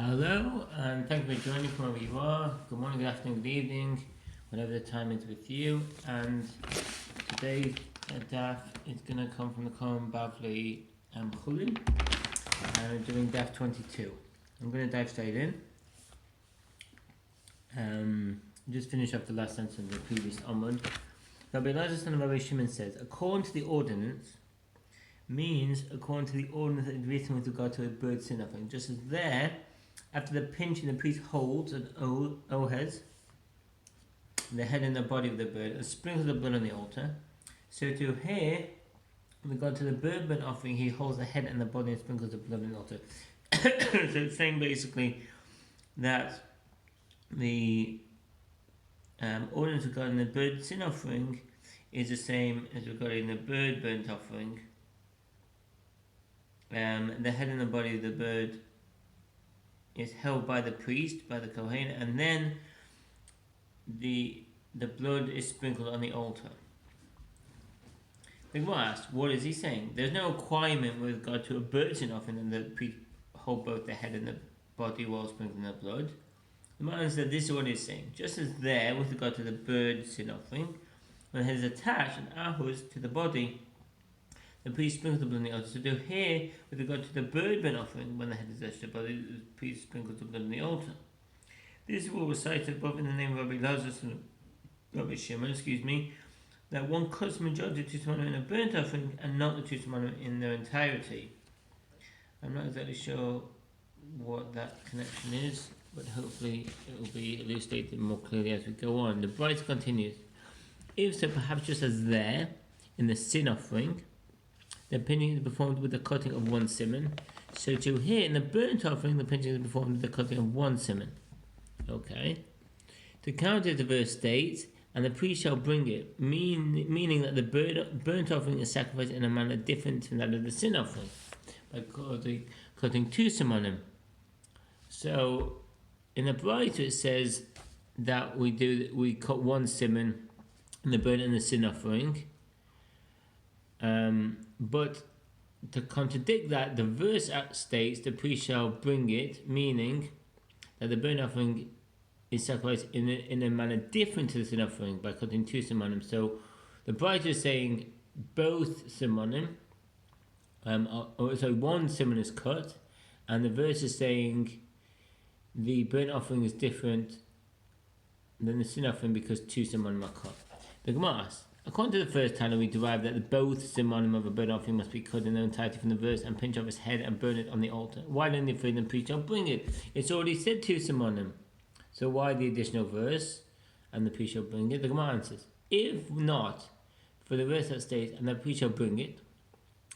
Hello, and thank you for joining from wherever you are. Good morning, good afternoon, good evening, whatever the time is with you. And today's daf is going to come from the Kohen Bavli Chullin, and we're doing daf 22. I'm going to dive straight in. Just finish up the last sentence of the previous Amud. Rabbi Elazar son of Rabbi Shimon says, according to the ordinance, means according to the ordinance that is written with regard to a bird sin offering. Just as there, after the pinching, the priest holds an ohez, the head and the body of the bird, and sprinkles the blood on the altar. So to here, with regard to the bird burnt offering, he holds the head and the body and sprinkles the blood on the altar. So it's saying basically that the ordinance regarding the bird sin offering is the same as regarding the bird burnt offering. The head and the body of the bird is held by the priest, by the Kohen, and then the blood is sprinkled on the altar. The Gemara asks, what is he saying? There's no requirement with regard to a bird sin offering and the priest hold both the head and the body while sprinkling the blood. The Gemara answers that this is what he's saying. Just as there, with regard to the bird sin offering, when the head is attached and ahuz to the body, the priest sprinkles the blood on the altar. So do here, with regard to the bird burnt offering, when the head is attached to the body, the priest sprinkles the blood on the altar. This is what was cited above in the name of Rabbi Elazar, Rabbi Shimon, that one cuts the majority of two semanim in a burnt offering and not the two semanim in their entirety. I'm not exactly sure what that connection is, but hopefully it will be elucidated more clearly as we go on. The Bride continues. If so, perhaps just as there, in the sin offering, the pinching is performed with the cutting of one simon. So to here, in the burnt offering, the pinching is performed with the cutting of one simon. Okay. To counter, the verse states, and the priest shall bring it, meaning that the burnt offering is sacrificed in a manner different from that of the sin offering, by cutting two simonim. So in the Bride it says that we cut one simon in the burnt and the sin offering. But to contradict that, the verse states the priest shall bring it, meaning that the burnt offering is sacrificed in a manner different to the sin offering by cutting two simonim. So the Bride is saying both simonim, one simon is cut, and the verse is saying the burnt offering is different than the sin offering because two simonim are cut. The Gemara asks, according to the first Tana, we derive that both simonim of a burnt offering must be cut in their entirety from the verse and pinch off his head and burn it on the altar. Why don't the freedom priest shall bring it? It's already said two simonim. So why the additional verse and the priest shall bring it? The Gemara answers, if not for the verse that states and the priest shall bring it,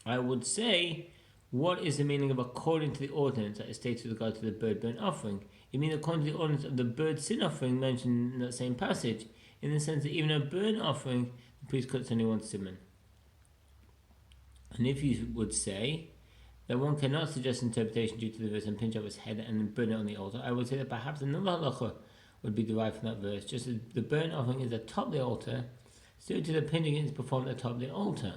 I would say, what is the meaning of according to the ordinance that is stated with regard to the bird burnt offering? It means according to the ordinance of the bird sin offering mentioned in that same passage, in the sense that even a burnt offering, the priest cuts only one simon. And if you would say that one cannot suggest interpretation due to the verse and pinch off his head and burn it on the altar, I would say that perhaps another halacha would be derived from that verse. Just as the burnt offering is atop the altar, so to the pinching is performed atop the altar.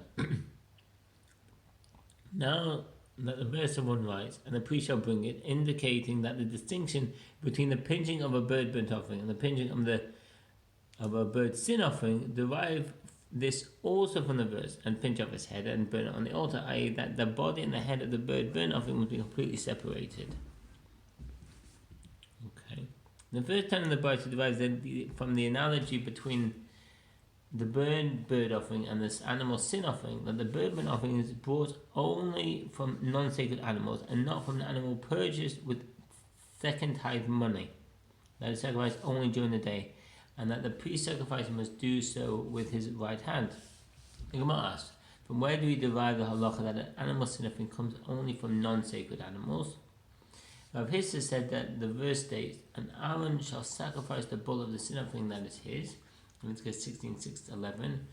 Now that the verse of one writes, and the priest shall bring it, indicating that the distinction between the pinching of a bird burnt offering and the pinching of a bird sin offering derive this also from the verse, and pinch off his head and burn it on the altar, i.e. that the body and the head of the bird burnt offering must be completely separated. Okay. The first time in the Bible derives from the analogy between the bird offering and this animal sin offering, that the bird burnt offering is brought only from non-sacred animals and not from an animal purchased with second tithe money, that is sacrificed only during the day, and that the priest sacrificer must do so with his right hand. The Gemara asks, from where do we derive the halacha that an animal sin offering comes only from non-sacred animals? Rav Hissa said that the verse states, and Aaron shall sacrifice the bull of the sin offering that is his, and it's 16:6-11,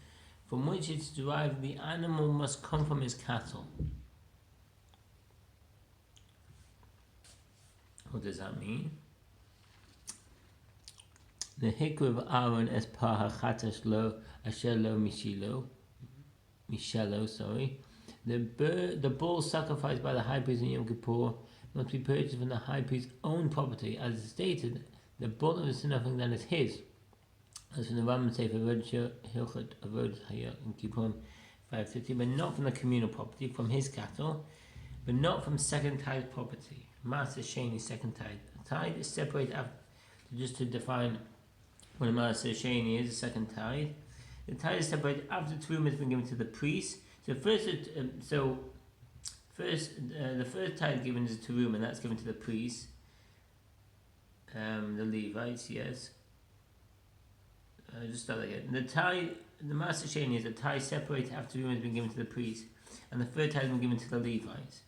from which it's derived the animal must come from his cattle. What does that mean? The hikru of Aaron as par hachatash lo asher lo mishelo. The bull sacrificed by the high priest in Yom Kippur must be purchased from the high priest's own property, as is stated, the bulk of the sin offering that is his. As from the Rambam Sefer Hilchot Avod Hayot in Kippur 550, but not from the communal property, from his cattle, but not from second tithe property. Master Sheni, second tithe. A tithe is separated after, just to define what a Master Sheni is, a second tithe. The tithe is separated after the teruma has been given to the priest. So first, the first tithe given is a teruma, and that's given to the priest. The Levites, yes. Just start again. The Master Sheni is a tithe separated after teruma has been given to the priest, and the third tithe has been given to the Levites.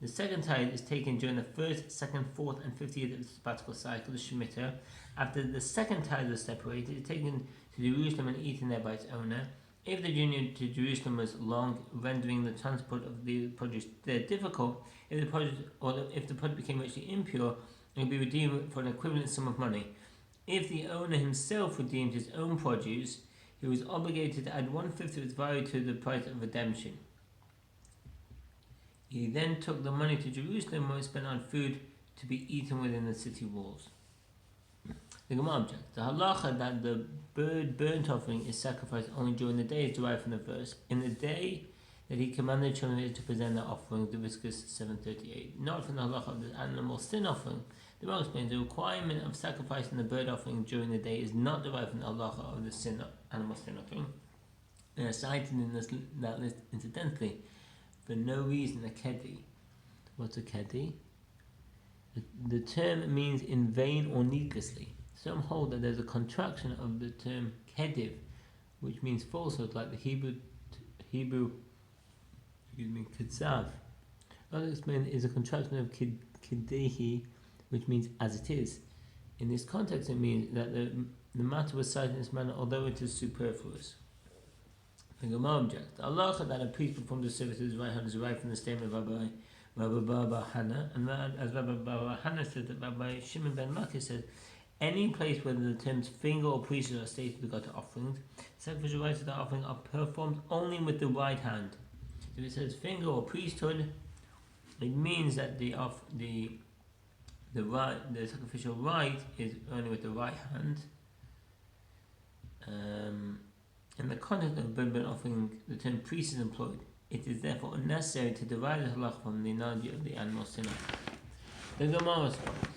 The second tithe is taken during the first, second, fourth, and 50th of the sabbatical cycle, the Shemitah. After the second tithe was separated, it is taken to Jerusalem and eaten there by its owner. If the journey to Jerusalem was long, rendering the transport of the produce there difficult, if the produce became actually impure, it would be redeemed for an equivalent sum of money. If the owner himself redeemed his own produce, he was obligated to add 1/5 of its value to the price of redemption. He then took the money to Jerusalem, where it was spent on food to be eaten within the city walls. The Gemara objects. The halacha that the bird burnt offering is sacrificed only during the day is derived from the verse, in the day that he commanded the children of Israel to present their offering, Leviticus 7:38. Not from the halacha of the animal sin offering. The Gemara explains the requirement of sacrificing the bird offering during the day is not derived from the halacha of the animal sin offering. They are cited in that list incidentally for no reason. A kedi. What's a kedi? The term means in vain or needlessly. Some hold that there's a contraction of the term kediv, which means falsehood, like the Hebrew kitzav. Others explain it is a contraction of kidehi, which means as it is. In this context, it means that the matter was cited in this manner, although it is superfluous. The Gemara objects. Allah that a priest performed the service with his right hand is derived from the statement of Rabbi Baba Hana, and as Rabbi Baba Hana said, that Rabbi Shimon ben Lakish said, any place where the terms finger or priesthood are stated with regard to offerings, sacrificial rites of the offering are performed only with the right hand. If it says finger or priesthood, it means that the sacrificial rite is only with the right hand. In the context of burnt offering, the term priest is employed. It is therefore unnecessary to derive the halach from the analogy of the animal sin. The Gemara responds.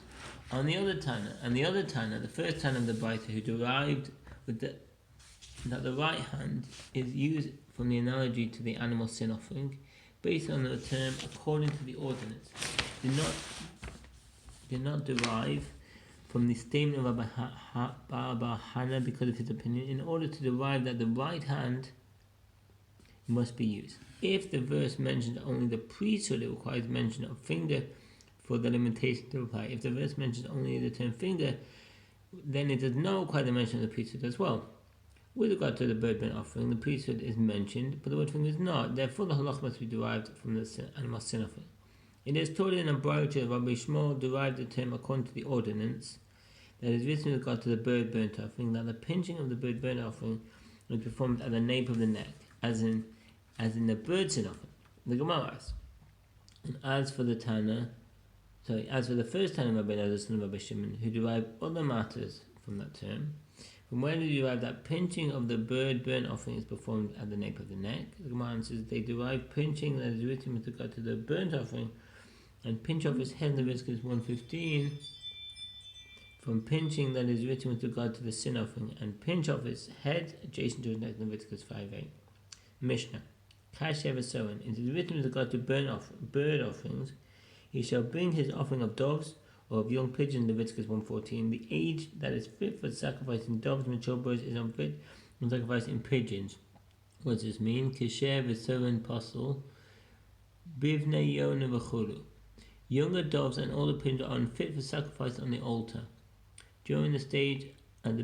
On the other Tana, the first Tana of the Baita, who derived that the right hand is used from the analogy to the animal sin offering, based on the term according to the ordinance, did not derive from the statement of Baba Hana because of his opinion, in order to derive that the right hand must be used. If the verse mentions only the priesthood, it requires mention of finger for the limitation to apply. If the verse mentions only the term finger, then it does not require the mention of the priesthood as well. With regard to the bird burnt offering, the priesthood is mentioned, but the word finger is not. Therefore, the halach must be derived from the animal sin offering. It is taught in a brayta that Rabbi Shmuel derived the term according to the ordinance that is written with regard to the bird burnt offering, that the pinching of the bird burnt offering was performed at the nape of the neck, as in the bird sin offering. The Gemara asks, and as for the first Tana of Rabbi Elazar, son of Rabbi Shimon, who derived other matters from that term, from where do you derive that pinching of the bird burnt offering is performed at the nape of the neck? The Gemara answers, they derive pinching that is written with regard to the burnt offering, and pinch off his head in Leviticus 1:15, from pinching that is written with regard to the sin offering, and pinch off his head adjacent to his neck in Leviticus 5:8. Mishnah, Kasher v'soen, it is written with regard to bird offerings, he shall bring his offering of doves or of young pigeons, Leviticus 1:14. The age that is fit for sacrificing doves, mature birds, is unfit for sacrificing pigeons. What does this mean? Kasher v'soen posel, bivnei yonah v'chulu. Younger doves and older pigeons are unfit for sacrifice on the altar. During the stage at the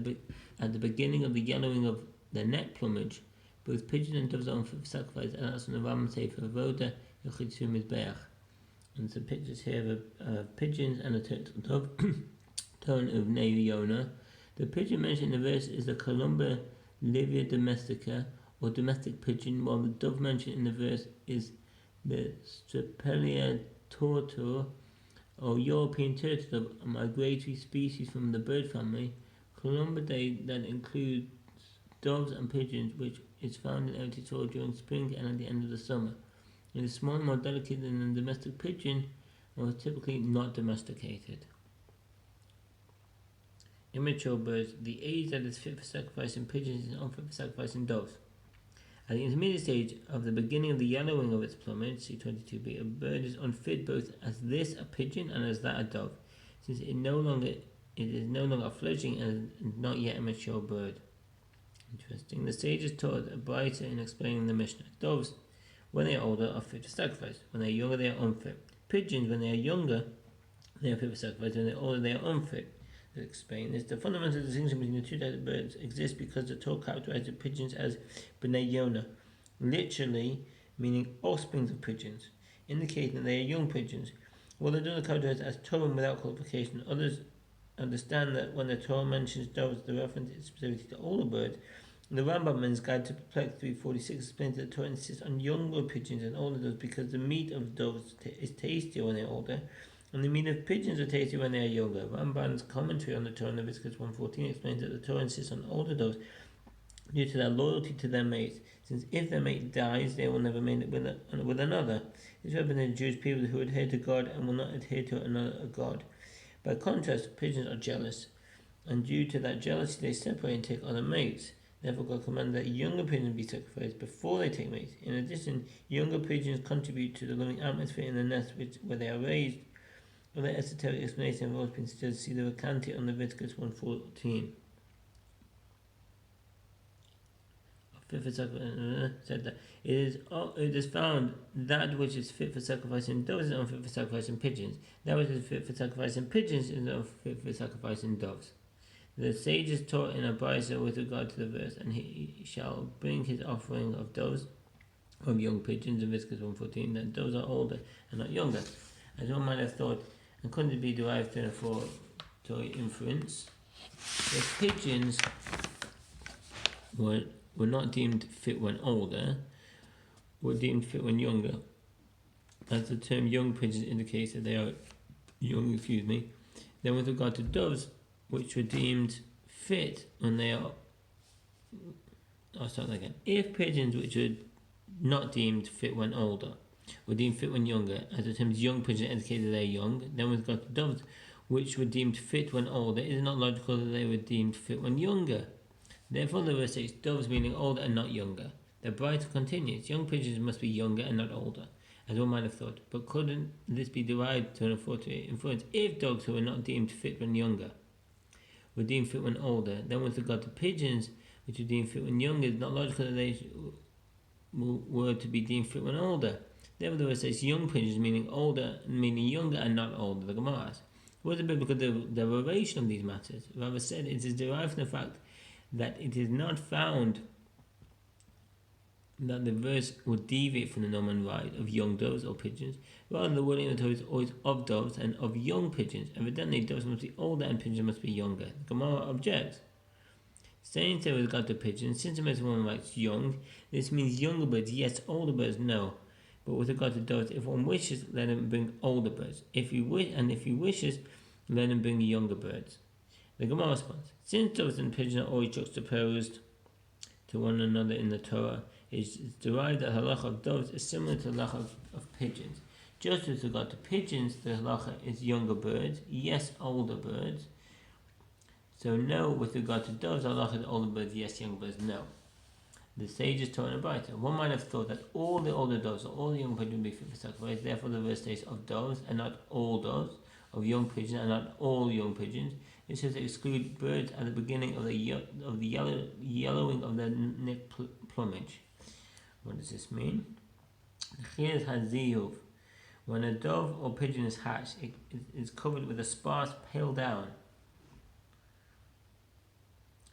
beginning of the yellowing of the neck plumage, both pigeons and doves are unfit for sacrifice, and that's from the Rambam Sefer Avoda Yochitzu Mizbeach. And some pictures here of pigeons and a dove, tone of Nei Yonah. The pigeon mentioned in the verse is the Columba livia domestica, or domestic pigeon, while the dove mentioned in the verse is the Strapelia tortor, or European turtle, a migratory species from the bird family, Columbidae, that includes doves and pigeons, which is found in empty soil during spring and at the end of the summer. It is smaller, more delicate than the domestic pigeon, and was typically not domesticated. Immature birds. The age that is fit for sacrifice in pigeons is unfit for sacrifice in doves. At the intermediate stage of the beginning of the yellowing of its plumage, C22b, a bird is unfit both as this a pigeon and as that a dove, since it is no longer a fledgling and not yet a mature bird. Interesting. The sages taught a brighter in explaining the Mishnah. Doves, when they are older, are fit for sacrifice. When they are younger, they are unfit. Pigeons, when they are younger, they are fit for sacrifice. When they are older, they are unfit. To explain this, the fundamental distinction between the two types of birds exists because the Torah characterized the pigeons as B'nai Yonah, literally meaning offsprings of pigeons, indicating that they are young pigeons. While the Torah characterized as Torah without qualification, others understand that when the Torah mentions doves, the reference is specifically to older birds. The Rambam in his Guide to Perplex 346 explains that the Torah insists on younger pigeons and older doves because the meat of doves is tastier when they are older, and the meat of pigeons are tasty when they are younger. Ramban's commentary on the Torah in Leviticus 1:14 explains that the Torah insists on older doves due to their loyalty to their mates, since if their mate dies, they will never mate with another. This represents Jewish people who adhere to God and will not adhere to another God. By contrast, pigeons are jealous, and due to that jealousy, they separate and take other mates. Therefore, God commanded that younger pigeons be sacrificed before they take mates. In addition, younger pigeons contribute to the loving atmosphere in the nest where they are raised. Other esoteric explanation have also been suggested. See the Vacanti on Leviticus 1:14. Said that it is found that which is fit for sacrifice in doves is unfit for sacrifice in pigeons. That which is fit for sacrifice in pigeons is unfit for sacrifice in doves. The sages taught in a brisa with regard to the verse, and he shall bring his offering of doves, of young pigeons, in Leviticus 1:14, that doves are older and not younger. As one might have thought, and couldn't be derived from a foretory inference, the pigeons were not deemed fit when older, were deemed fit when younger, as the term young pigeons indicates that they are young, Then with regard to doves, which were deemed fit when they are... I'll start that again. If pigeons which were not deemed fit when older were deemed fit when younger, as the terms young pigeon indicated they are young, then with regard to doves, which were deemed fit when older, it is not logical that they were deemed fit when younger. Therefore, the verse says doves meaning older and not younger. The Brighter continues, young pigeons must be younger and not older, as one might have thought, but couldn't this be derived to an authoritative influence if dogs who were not deemed fit when younger were deemed fit when older? Then with regard to pigeons, which were deemed fit when younger, it's not logical that they were to be deemed fit when older. Therefore, the verse says young pigeons meaning younger and not older. The Gemara asks, what is the biblical derivation of these matters? Rather said, it is derived from the fact that it is not found that the verse would deviate from the normal right of young doves or pigeons. Rather, the wording of the Torah is always of doves and of young pigeons. Evidently, doves must be older and pigeons must be younger. The Gemara objects, saying so with regard to pigeons, since the Messer writes young, this means younger birds, yes, older birds, no. But with regard to doves, if one wishes, let him bring older birds. If he wishes, let him bring younger birds. The Gemara responds, since doves and pigeons are always juxtaposed to one another in the Torah, it is derived that the halacha of doves is similar to the halacha of pigeons. Just with regard to pigeons, the halacha is younger birds, yes, older birds. So no, with regard to doves, the halacha is older birds, yes, younger birds, no. The sages taught in a brighter. One might have thought that all the older doves or all the young pigeons would be fit for sacrifice. Therefore, the verse says of doves and not all doves, of young pigeons and not all young pigeons. It says to exclude birds at the beginning of the yellowing of their neck plumage. What does this mean? When a dove or pigeon is hatched, it is covered with a sparse pale down.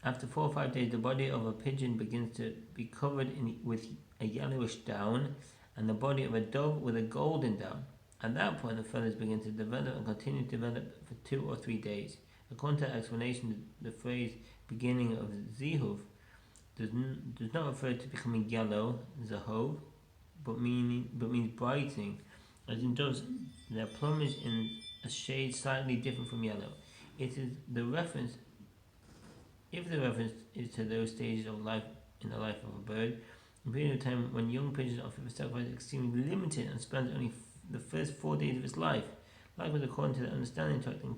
After 4 or 5 days, the body of a pigeon begins to be covered with a yellowish down, and the body of a dove with a golden down. At that point, the feathers begin to develop and continue to develop for 2 or 3 days. According to the explanation, the phrase beginning of zihuv does not refer to becoming yellow, zahov, but means brightening. As in doves, their plumage a shade slightly different from yellow. It is the reference. If the reference is to those stages of life in the life of a bird, a period of time when young pigeons offer for sacrifice is extremely limited and spans only the first 4 days of its life. Likewise, according to the understanding taught in